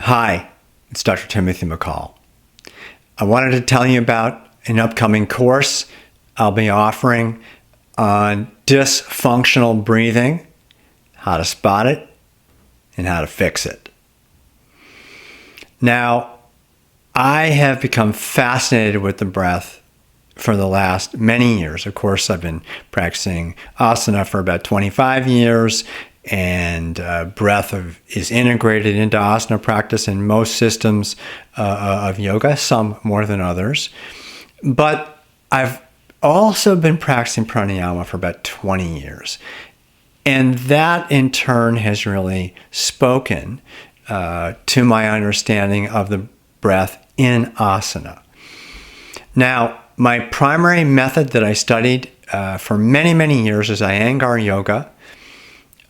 Hi, it's Dr. Timothy McCall. I wanted to tell you about an upcoming course I'll be offering on dysfunctional breathing, how to spot it, and how to fix it. Now, I have become fascinated with the breath for the last many years. Of course, I've been practicing asana for about 25 years, and breath is integrated into asana practice in most systems of yoga, some more than others. But I've also been practicing pranayama for about 20 years. And that in turn has really spoken to my understanding of the breath in asana. Now, my primary method that I studied for many, many years is Iyengar yoga.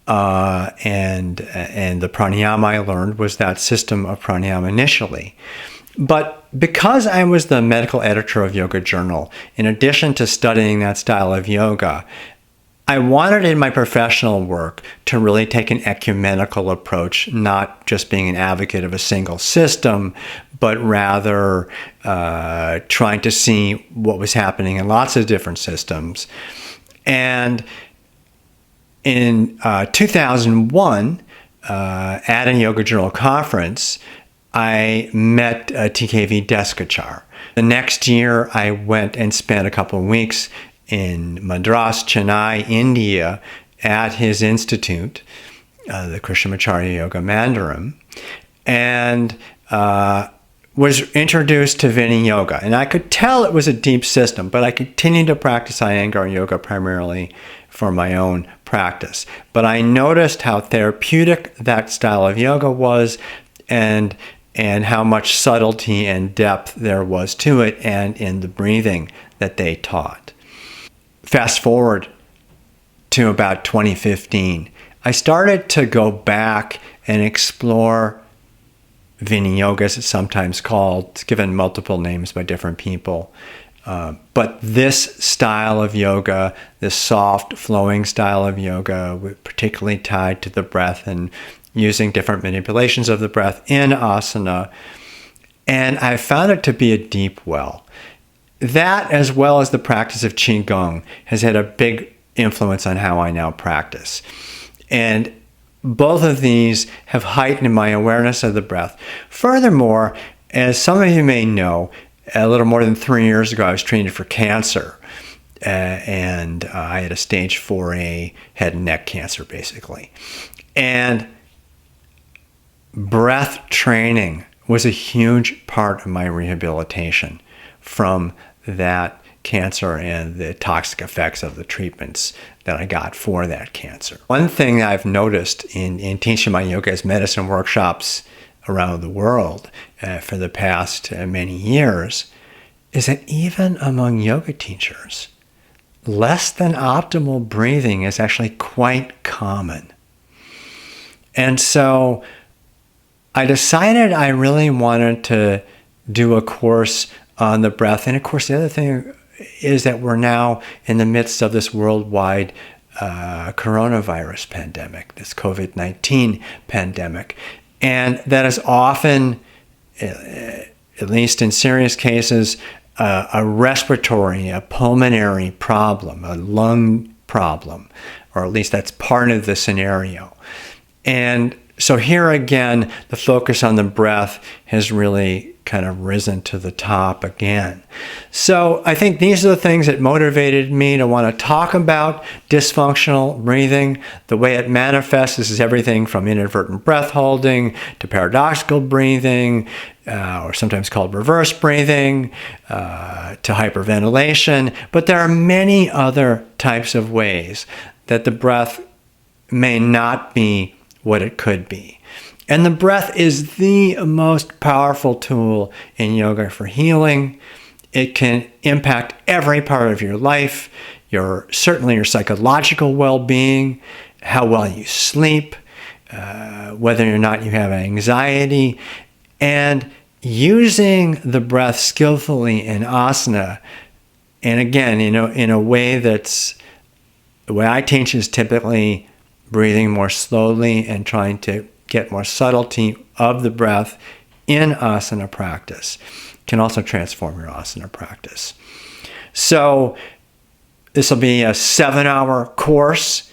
And the pranayama I learned was that system of pranayama initially. But because I was the medical editor of Yoga Journal, in addition to studying that style of yoga, I wanted in my professional work to really take an ecumenical approach, not just being an advocate of a single system, but rather trying to see what was happening in lots of different systems. And in 2001, at a Yoga Journal conference, I met TKV Deskachar. The next year, I went and spent a couple of weeks in Madras, Chennai, India, at his institute, the Krishnamacharya Yoga Mandiram, and was introduced to Vini Yoga. And I could tell it was a deep system, but I continued to practice Iyengar yoga primarily for my own practice. But I noticed how therapeutic that style of yoga was, and how much subtlety and depth there was to it, and in the breathing that they taught. Fast forward to about 2015, I started to go back and explore Vini Yoga, as it's sometimes called. It's given multiple names by different people. But this style of yoga, this soft, flowing style of yoga, particularly tied to the breath and using different manipulations of the breath in asana, and I found it to be a deep well. That, as well as the practice of Qigong, has had a big influence on how I now practice. And both of these have heightened my awareness of the breath. Furthermore, as some of you may know, a little more than 3 years ago, I was treated for cancer. And I had a stage 4A head and neck cancer, basically. And breath training was a huge part of my rehabilitation from that cancer and the toxic effects of the treatments that I got for that cancer. One thing I've noticed in teaching my yoga as medicine workshops around the world for the past many years is that even among yoga teachers, less than optimal breathing is actually quite common. And so I decided I really wanted to do a course on the breath. And of course, the other thing is that we're now in the midst of this worldwide coronavirus pandemic, this COVID-19 pandemic. And that is often, at least in serious cases, a respiratory, a pulmonary problem, a lung problem, or at least that's part of the scenario. And so here again, the focus on the breath has really kind of risen to the top again. So I think these are the things that motivated me to want to talk about dysfunctional breathing. The way it manifests is everything from inadvertent breath holding to paradoxical breathing, or sometimes called reverse breathing, to hyperventilation. But there are many other types of ways that the breath may not be what it could be. And the breath is the most powerful tool in yoga for healing. It can impact every part of your life, certainly your psychological well-being, how well you sleep, whether or not you have anxiety. And using the breath skillfully in asana, and again, in a way that's, the way I teach is typically breathing more slowly and trying to get more subtlety of the breath in asana practice can also transform your asana practice. So this will be a 7-hour course,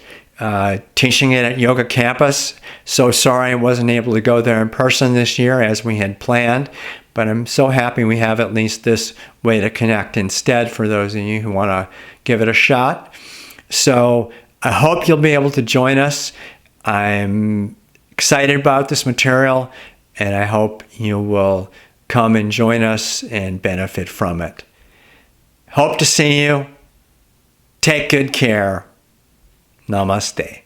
teaching it at Yoga Campus. So sorry I wasn't able to go there in person this year as we had planned, but I'm so happy we have at least this way to connect instead for those of you who want to give it a shot. So I hope you'll be able to join us. I'm excited about this material, and I hope you will come and join us and benefit from it. Hope to see you. Take good care. Namaste.